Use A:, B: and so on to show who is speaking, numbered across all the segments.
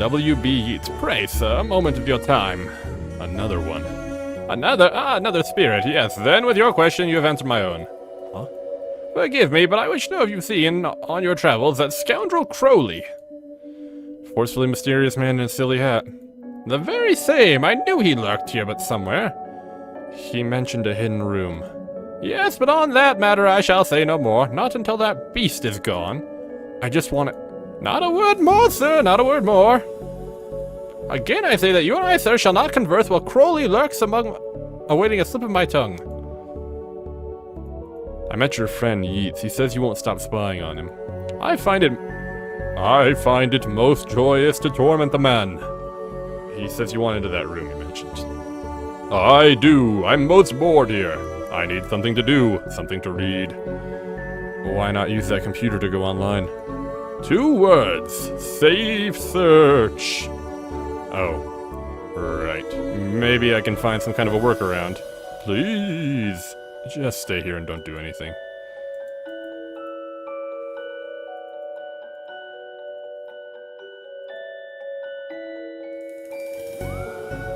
A: W.B. Yeats. Pray, sir, a moment of your time. Another one. Another spirit, yes. Then with your question, you have answered my own. Huh? Forgive me, but I wish to know if you've seen, on your travels, that scoundrel Crowley. Forcefully mysterious man in a silly hat. The very same. I knew he lurked here, but somewhere. He mentioned a hidden room. Yes, but on that matter I shall say no more. Not until that beast is gone. I just want to... Not a word more, sir, not a word more. Again I say that you and I, sir, shall not converse while Crowley lurks among... awaiting a slip of my tongue. I met your friend Yeats. He says you won't stop spying on him. I find it most joyous to torment the man. He says you want into that room you mentioned. I do. I'm most bored here. I need something to do, something to read. Why not use that computer to go online? 2 words. Safe search. Oh. Right. Maybe I can find some kind of a workaround. Please. Just stay here and don't do anything.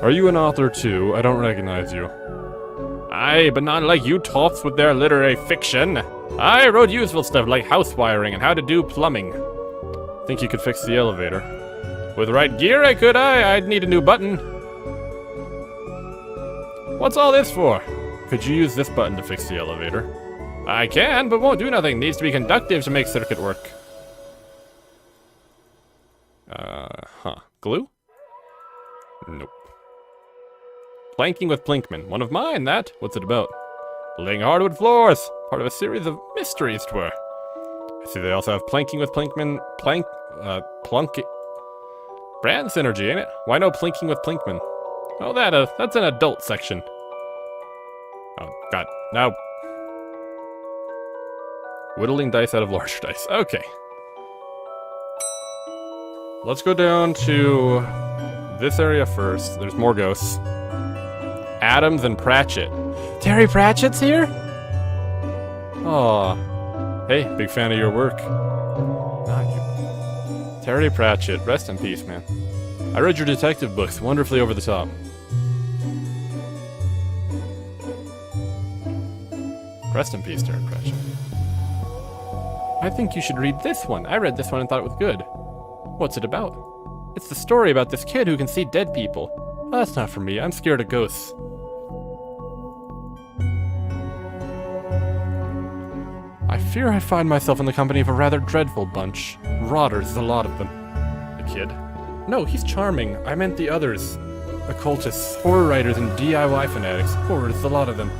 A: Are you an author too? I don't recognize you. Aye, but not like you toffs with their literary fiction. I wrote useful stuff like house wiring and how to do plumbing. Think you could fix the elevator? With right gear I could, I'd need a new button. What's all this for? Could you use this button to fix the elevator? I can, but won't do nothing. Needs to be conductive to make circuit work. Glue? Nope. Planking with Plinkman. One of mine, that. What's it about? Laying hardwood floors. Part of a series of mysteries, twere. I see they also have planking with Plinkman. Plunking. Brand synergy, ain't it? Why no plinking with Plinkman? Oh, that's an adult section. Oh, God. Now. Whittling dice out of larger dice. Okay. Let's go down to this area first. There's more ghosts. Adams and Pratchett. Terry Pratchett's here? Aw. Hey, big fan of your work. Not you. Terry Pratchett, rest in peace, man. I read your detective books, wonderfully over the top. Rest in peace, Terry Pratchett. I think you should read this one. I read this one and thought it was good. What's it about? It's the story about this kid who can see dead people. Oh, that's not for me. I'm scared of ghosts. I fear I find myself in the company of a rather dreadful bunch. Rotters, a lot of them. The kid? No, he's charming. I meant the others. Occultists, horror writers, and DIY fanatics. Horrors, a lot of them.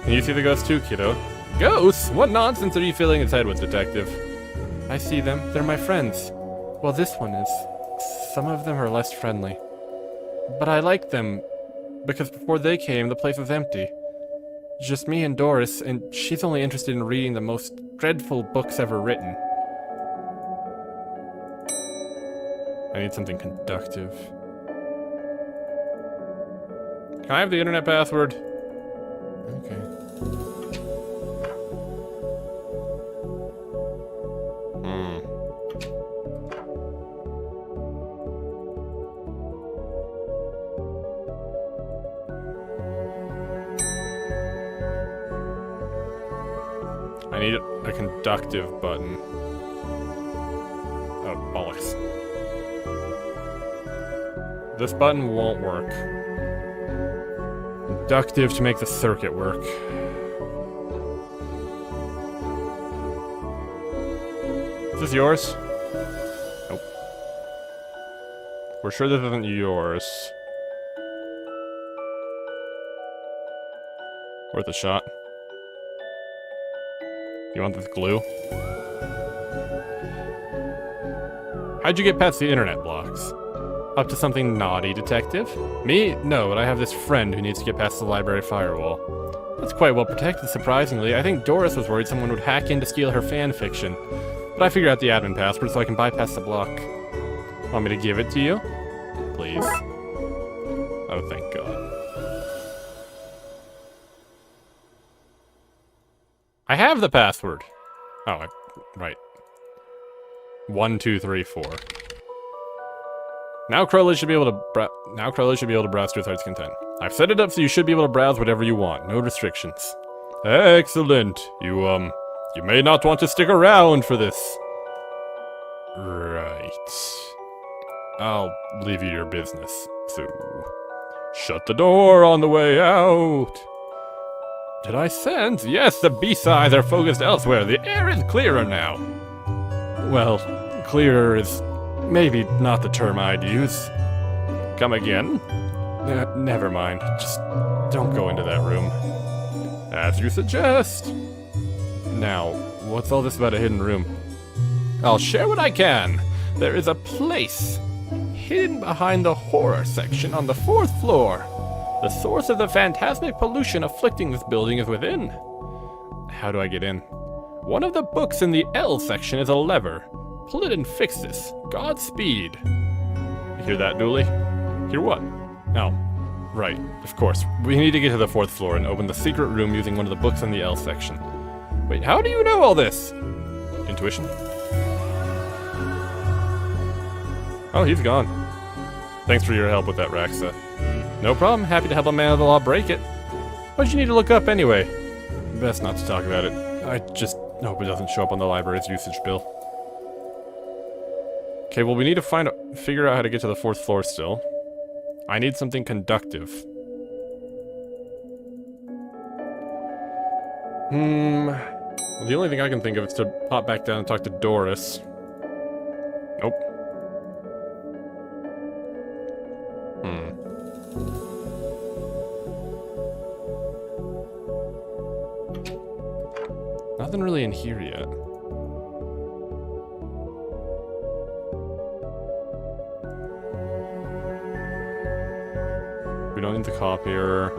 A: Can you see the ghosts too, kiddo? Ghosts? What nonsense are you filling his head with, detective? I see them. They're my friends. Well, this one is. Some of them are less friendly. But I like them, because before they came, the place was empty. Just me and Doris, and she's only interested in reading the most dreadful books ever written. I need something conductive. Can I have the internet password? Okay. I need a conductive button. Oh, bollocks. This button won't work. Conductive to make the circuit work. Is this yours? Nope. We're sure this isn't yours. Worth a shot. You want this glue? How'd you get past the internet blocks? Up to something naughty, detective? Me? No, but I have this friend who needs to get past the library firewall. That's quite well protected, surprisingly. I think Doris was worried someone would hack in to steal her fan fiction. But I figured out the admin password so I can bypass the block. Want me to give it to you? Please. Oh, thank God. I have the password. Oh, right. 1, 2, 3, 4. Now Crowley should be able to browse to his heart's content. I've set it up so you should be able to browse whatever you want. No restrictions. Excellent. You may not want to stick around for this. Right. I'll leave you your business. So, shut the door on the way out. Did I sense? Yes, the beast's eyes are focused elsewhere. The air is clearer now. Well, clearer is maybe not the term I'd use. Come again? Never mind. Just don't go into that room. As you suggest. Now, what's all this about a hidden room? I'll share what I can. There is a place hidden behind the horror section on the 4th floor. The source of the phantasmic pollution afflicting this building is within. How do I get in? One of the books in the L section is a lever. Pull it and fix this. Godspeed. You hear that, Dooley? Hear what? Oh, right, of course. We need to get to the 4th floor and open the secret room using one of the books in the L section. Wait, how do you know all this? Intuition? Oh, he's gone. Thanks for your help with that, Raxa. No problem, happy to help a man of the law break it. What'd you need to look up anyway? Best not to talk about it. I just hope it doesn't show up on the library's usage bill. Okay, well we need to figure out how to get to the 4th floor still. I need something conductive. The only thing I can think of is to pop back down and talk to Doris. Nope. Nothing really in here yet. We don't need the copier. I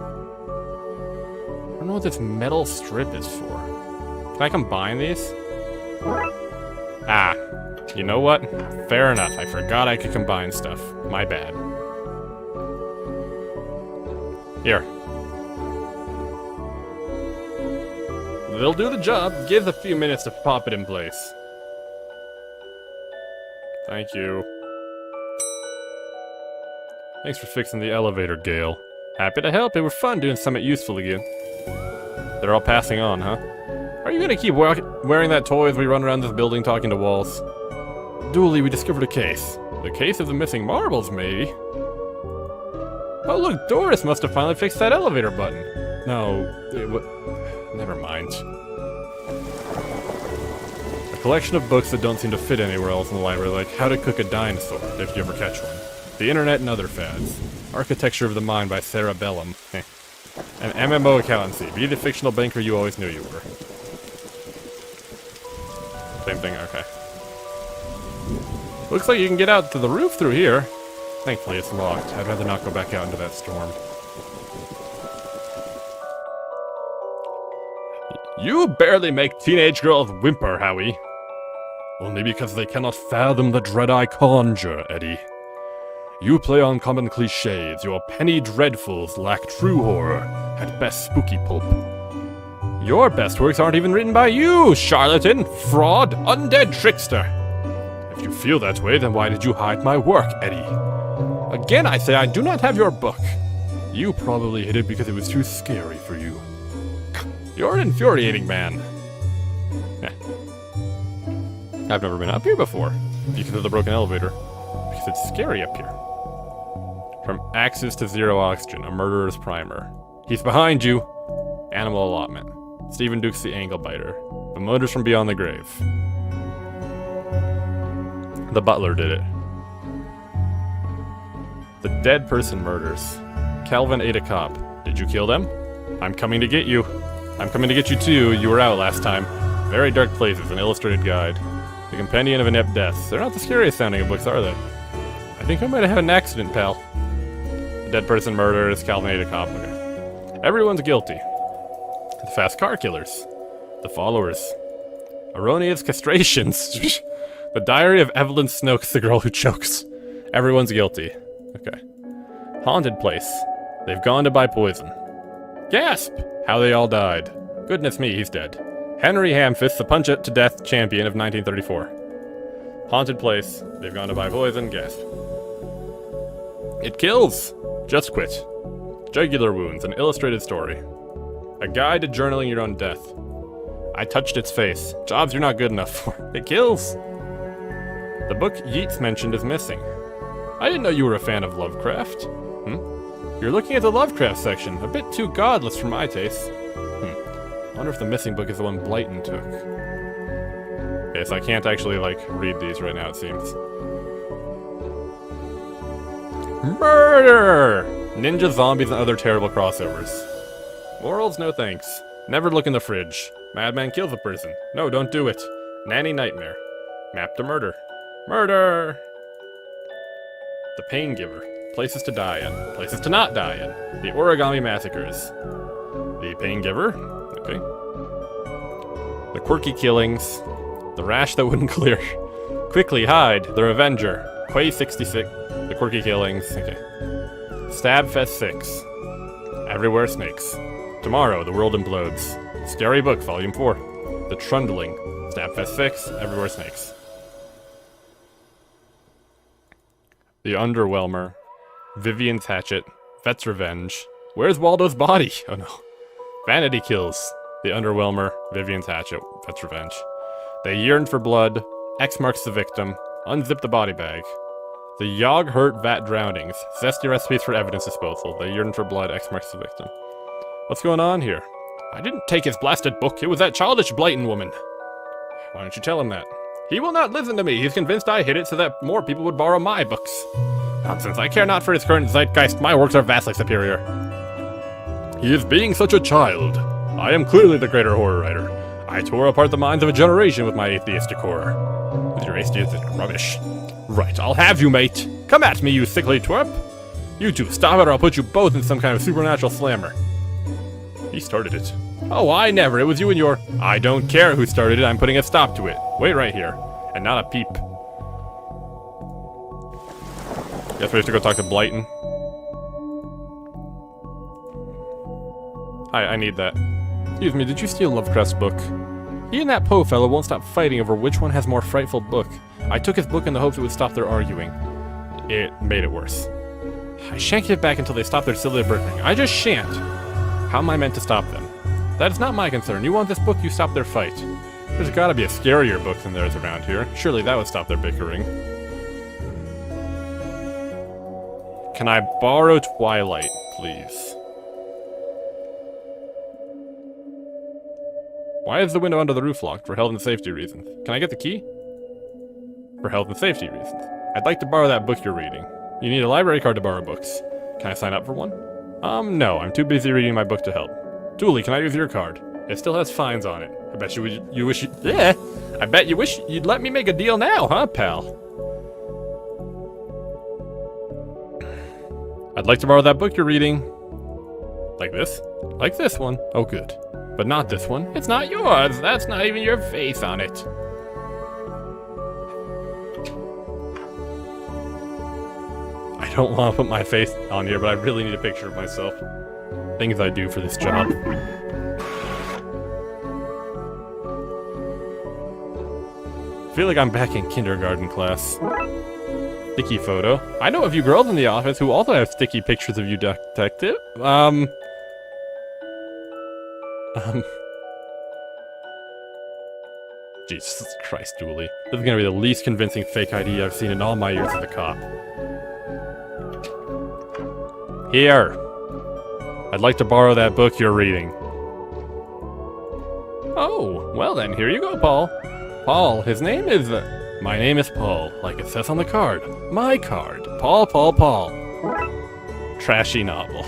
A: don't know what this metal strip is for. Can I combine these? Ah, you know what? Fair enough. I forgot I could combine stuff. My bad. Here. They'll do the job. Give a few minutes to pop it in place. Thank you. Thanks for fixing the elevator, Gale. Happy to help. It was fun doing something useful again. They're all passing on, huh? Are you gonna keep wearing that toy as we run around this building talking to walls? Dooley, we discovered a case. The case of the missing marbles, maybe? Oh look, Doris must have finally fixed that elevator button. No, never mind. A collection of books that don't seem to fit anywhere else in the library, like How to Cook a Dinosaur, if you ever catch one. The Internet and Other Fads. Architecture of the Mind by Sarah Bellum. An MMO accountancy. Be the fictional banker you always knew you were. Same thing, okay. Looks like you can get out to the roof through here. Thankfully it's locked. I'd rather not go back out into that storm. You barely make teenage girls whimper, Howie. Only because they cannot fathom the dread I conjure, Eddie. You play on common cliches. Your penny dreadfuls lack true horror, at best spooky pulp. Your best works aren't even written by you, charlatan, fraud, undead trickster. If you feel that way, then why did you hide my work, Eddie? Again, I say I do not have your book. You probably hid it because it was too scary for you. You're an infuriating man. I've never been up here before, because of the broken elevator. Because it's scary up here. From axes to zero oxygen, a murderer's primer. He's behind you. Animal allotment. Stephen Duke's the angle biter. The motors from beyond the grave. The butler did it. The dead person murders. Calvin ate a cop. Did you kill them? I'm coming to get you. I'm coming to get you too. You were out last time. Very Dark Places, an illustrated guide. The Companion of Inept Deaths. They're not the scariest sounding of books, are they? I think I might have had an accident, pal. The dead person murders. Calvin ate a cop. Okay. Everyone's guilty. The fast car killers. The followers. Erroneous castrations. The Diary of Evelyn Snokes, the girl who chokes. Everyone's guilty. Okay. Haunted place. They've gone to buy poison. Gasp! How they all died. Goodness me, he's dead. Henry Hamfist, the punch-it-to-death champion of 1934. Haunted place. They've gone to buy poison. Gasp. It kills. Just quit. Jugular wounds. An illustrated story. A guide to journaling your own death. I touched its face. Jobs you're not good enough for. It kills. The book Yeats mentioned is missing. I didn't know you were a fan of Lovecraft. You're looking at the Lovecraft section. A bit too godless for my taste. I wonder if the missing book is the one Blyton took. Okay, so I can't actually, like, read these right now, it seems. Murder! Ninja, zombies, and other terrible crossovers. Morals, no thanks. Never look in the fridge. Madman kills a person. No, don't do it. Nanny nightmare. Map to murder. Murder! The Pain Giver. Places to die in. Places to not die in. The Origami Massacres. The Pain Giver. Okay. The Quirky Killings. The Rash That Wouldn't Clear. Quickly Hide. The Revenger. Quay 66. The Quirky Killings. Okay. Stabfest 6. Everywhere Snakes. Tomorrow, The World Implodes. Scary Book, Volume 4. The Trundling. Stabfest 6. Everywhere Snakes. The Underwhelmer. Vivian's Hatchet. Vet's Revenge. Where's Waldo's body? Oh no. Vanity Kills. The Underwhelmer. Vivian's Hatchet. Vet's Revenge. They Yearned for Blood. X Marks the Victim. Unzip the Body Bag. The Yogg Hurt Vat Drownings. Zesty Recipes for Evidence Disposal. They Yearned for Blood. X Marks the Victim. What's going on here? I didn't take his blasted book. It was that childish Blyton woman. Why don't you tell him that? He will not listen to me. He's convinced I hid it so that more people would borrow my books. Nonsense. I care not for his current zeitgeist. My works are vastly superior. He is being such a child. I am clearly the greater horror writer. I tore apart the minds of a generation with my atheistic horror. With your atheistic rubbish. Right, I'll have you, mate. Come at me, you sickly twerp. You two, stop it or I'll put you both in some kind of supernatural slammer. He started it. Oh, I never. It was you and your... I don't care who started it. I'm putting a stop to it. Wait right here. And not a peep. Guess we have to go talk to Blyton. Hi, I need that. Excuse me, did you steal Lovecraft's book? He and that Poe fellow won't stop fighting over which one has more frightful book. I took his book in the hopes it would stop their arguing. It made it worse. I shan't give back until they stop their silly bickering. I just shan't. How am I meant to stop them? That is not my concern. You want this book, you stop their fight. There's gotta be a scarier book than theirs around here. Surely that would stop their bickering. Can I borrow Twilight, please? Why is the window under the roof locked? For health and safety reasons. Can I get the key? For health and safety reasons. I'd like to borrow that book you're reading. You need a library card to borrow books. Can I sign up for one? No, I'm too busy reading my book to help. Dooley, can I use your card? It still has fines on it. I bet you wish you... Yeah! I bet you wish you'd let me make a deal now, huh, pal? I'd like to borrow that book you're reading. Like this? Like this one. Oh, good. But not this one. It's not yours. That's not even your face on it. I don't want to put my face on here, but I really need a picture of myself. Things I do for this job. I feel like I'm back in kindergarten class. Sticky photo. I know a few girls in the office who also have sticky pictures of you, detective. Jesus Christ, Dooley. This is gonna be the least convincing fake ID I've seen in all my years as a cop. Here. I'd like to borrow that book you're reading. Oh, well then, here you go, Paul. Paul, his name is... My name is Paul, like it says on the card. My card. Paul, Paul, Paul. Trashy novel.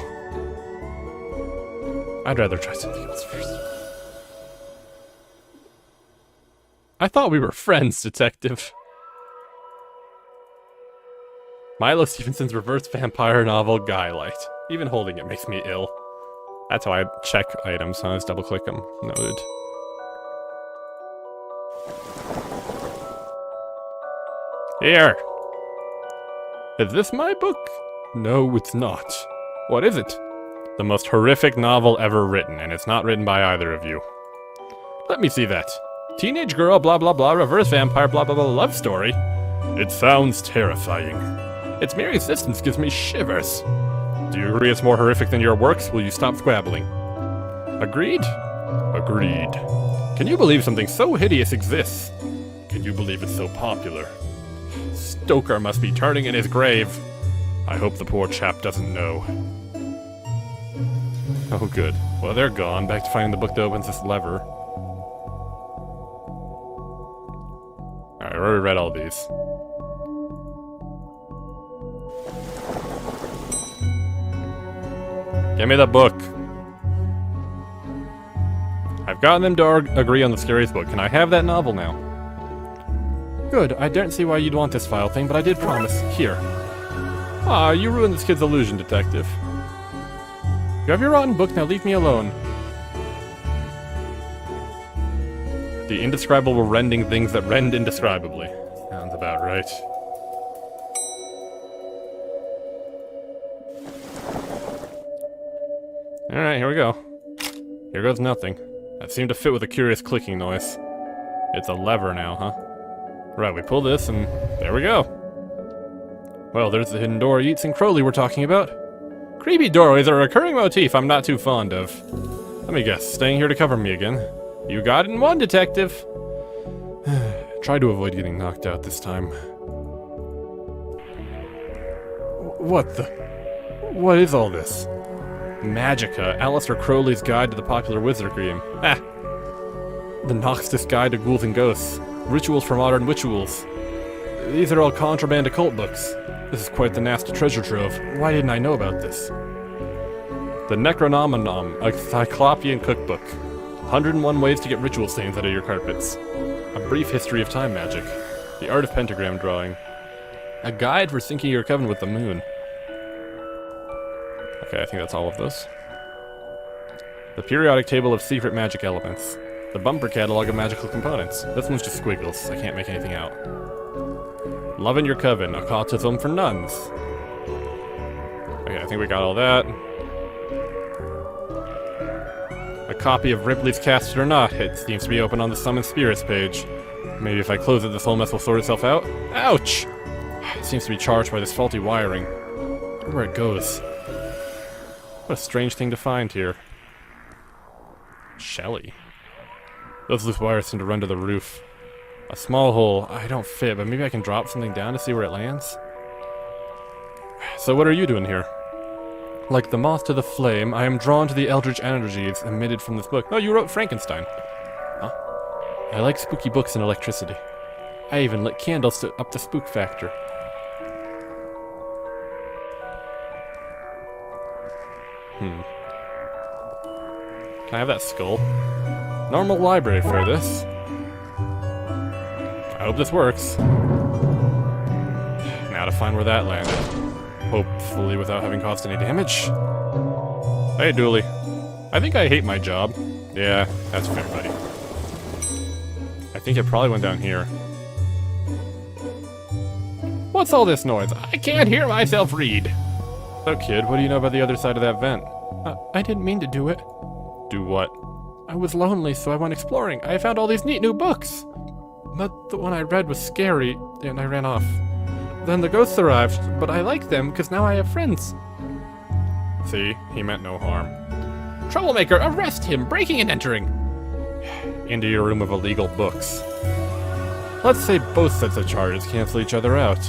A: I'd rather try something else first. I thought we were friends, detective. Milo Stevenson's reverse vampire novel, Guylight. Even holding it makes me ill. That's how I check items, so I just double click them. Noted. Here! Is this my book? No, it's not. What is it? The most horrific novel ever written, and it's not written by either of you. Let me see that. Teenage girl, blah blah blah, reverse vampire, blah blah blah, love story. It sounds terrifying. Its mere existence gives me shivers. Do you agree it's more horrific than your works? Will you stop squabbling? Agreed? Agreed. Can you believe something so hideous exists? Can you believe it's so popular? Stoker must be turning in his grave. I hope the poor chap doesn't know. Oh, good. Well, they're gone. Back to finding the book that opens this lever. Alright, I already read all these. Give me the book. I've gotten them to agree on the scariest book. Can I have that novel now? Good. I don't see why you'd want this file thing, but I did promise. Here. Ah, you ruined this kid's illusion, detective. You have your rotten book, now leave me alone. The indescribable rending things that rend indescribably. Sounds about right. Alright, here we go. Here goes nothing. That seemed to fit with a curious clicking noise. It's a lever now, huh? Right, we pull this and there we go. Well, there's the hidden door Yeats and Crowley were talking about. Creepy doorways are a recurring motif I'm not too fond of. Let me guess, staying here to cover me again. You got it in one, detective. Try to avoid getting knocked out this time. What the? What is all this? Magica, Aleister Crowley's Guide to the Popular Wizardry game. Ah! The Noxus Guide to Ghouls and Ghosts. Rituals for Modern Witchuals. These are all contraband occult books. This is quite the nasty treasure trove. Why didn't I know about this? The Necronomenon, a Cyclopean cookbook. 101 ways to get ritual stains out of your carpets. A brief history of time magic. The art of pentagram drawing. A guide for syncing your coven with the moon. Okay, I think that's all of those. The periodic table of secret magic elements. The bumper catalog of magical components. This one's just squiggles. I can't make anything out. Love in Your Coven, occultism for nuns. Okay, I think we got all that. A copy of Ripley's Cast It or Not. It seems to be open on the Summon Spirits page. Maybe if I close it, this whole mess will sort itself out? Ouch! It seems to be charged by this faulty wiring. I wonder where it goes. What a strange thing to find here. Shelly. Those loose wires seem to run to the roof. A small hole. I don't fit, but maybe I can drop something down to see where it lands? So what are you doing here? Like the moth to the flame, I am drawn to the eldritch energies emitted from this book. Oh, you wrote Frankenstein. Huh? I like spooky books and electricity. I even lit candles to up the spook factor. Can I have that skull? Normal library for this. I hope this works. Now to find where that landed. Hopefully without having caused any damage. Hey, Dooley. I think I hate my job. Yeah, that's fair, buddy. I think it probably went down here. What's all this noise? I can't hear myself read. So, kid, what do you know about the other side of that vent? I didn't mean to do it. Do what? I was lonely, so I went exploring. I found all these neat new books. But the one I read was scary, and I ran off. Then the ghosts arrived, but I like them because now I have friends. See, he meant no harm. Troublemaker, arrest him! Breaking and entering! Into your room of illegal books. Let's say both sets of charges cancel each other out.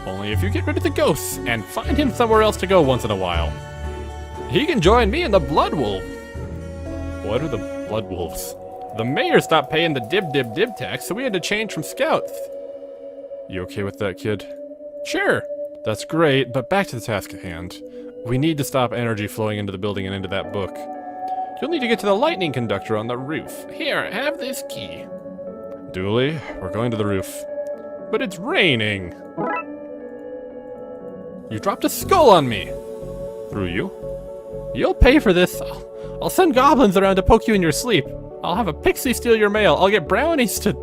A: Only if you get rid of the ghosts and find him somewhere else to go once in a while. He can join me in the Blood Wolf. What are the Blood Wolves? The mayor stopped paying the dib tax, so we had to change from scouts. You okay with that, kid? Sure. That's great, but back to the task at hand. We need to stop energy flowing into the building and into that book. You'll need to get to the lightning conductor on the roof. Here, have this key. Dooley, we're going to the roof. But it's raining. You dropped a skull on me. Through you? You'll pay for this. I'll send goblins around to poke you in your sleep. I'll have a pixie steal your mail. I'll get brownies to...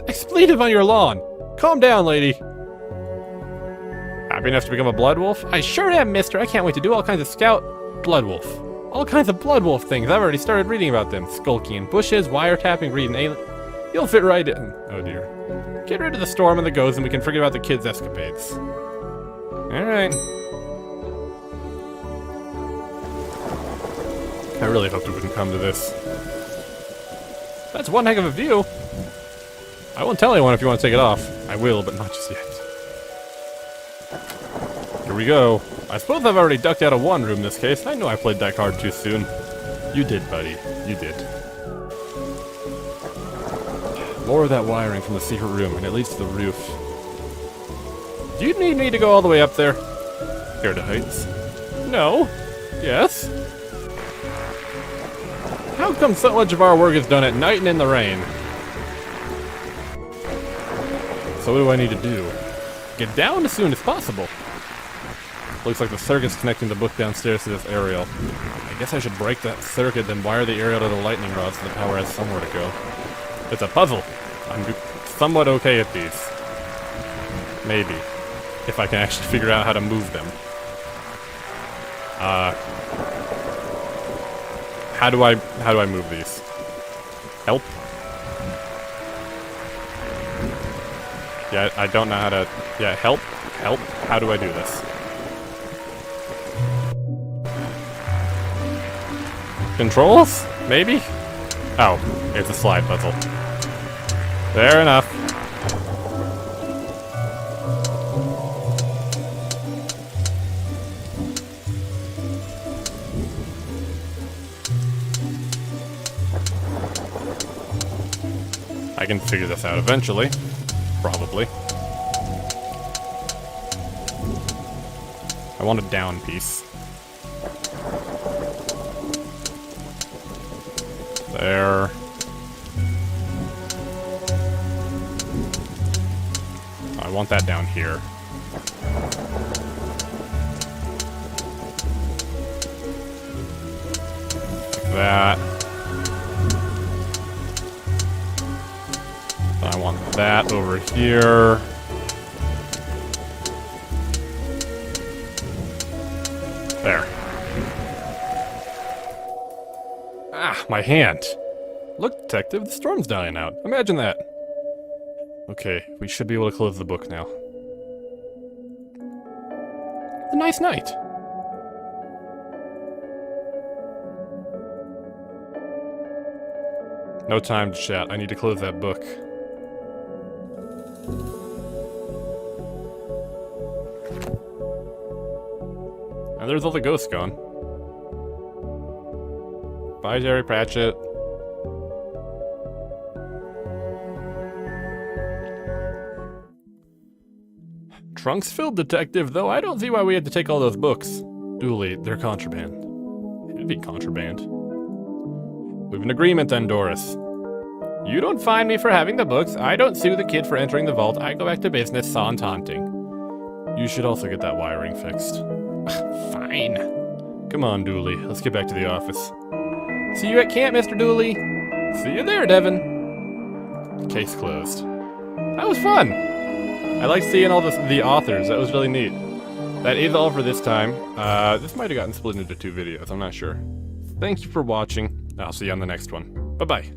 A: expletive on your lawn. Calm down, lady. Happy enough to become a blood wolf? I sure am, mister. I can't wait to do all kinds of scout... blood wolf. All kinds of blood wolf things. I've already started reading about them. Skulking in bushes, wiretapping, reading alien... You'll fit right in. Oh dear. Get rid of the storm and the ghosts and we can forget about the kids' escapades. Alright. I really hoped it wouldn't come to this. That's one heck of a view. I won't tell anyone if you want to take it off. I will, but not just yet. Here we go. I suppose I've already ducked out of one room in this case. I know I played that card too soon. You did, buddy. You did. More of that wiring from the secret room, and it leads to the roof. Do you need me to go all the way up there? Scared of heights? No. Yes. How come so much of our work is done at night and in the rain? So what do I need to do? Get down as soon as possible. Looks like the circuit's connecting the book downstairs to this aerial. I guess I should break that circuit, then wire the aerial to the lightning rod so the power has somewhere to go. It's a puzzle. I'm somewhat okay at these. Maybe. If I can actually figure out how to move them. How do I move these? Help? Yeah, I don't know how to... Yeah, help? Help? How do I do this? Controls? Maybe? Oh, it's a slide puzzle. Fair enough. I can figure this out eventually. Probably. I want a down piece. There. I want that down here. Like that. I want that over here. There. Ah, my hand. Look, detective, the storm's dying out. Imagine that. Okay, we should be able to close the book now. It's a nice night. No time to chat. I need to close that book. And there's all the ghosts gone. Bye, Jerry Pratchett. Trunks filled, detective, though I don't see why we had to take all those books. Dooley, they're contraband. It'd be contraband. We've an agreement then, Doris. You don't fine me for having the books. I don't sue the kid for entering the vault. I go back to business, sans taunting. You should also get that wiring fixed. Fine. Come on, Dooley. Let's get back to the office. See you at camp, Mr. Dooley. See you there, Devin. Case closed. That was fun. I like seeing all the authors. That was really neat. That is all for this time. This might have gotten split into 2 videos. I'm not sure. Thank you for watching. I'll see you on the next one. Bye-bye.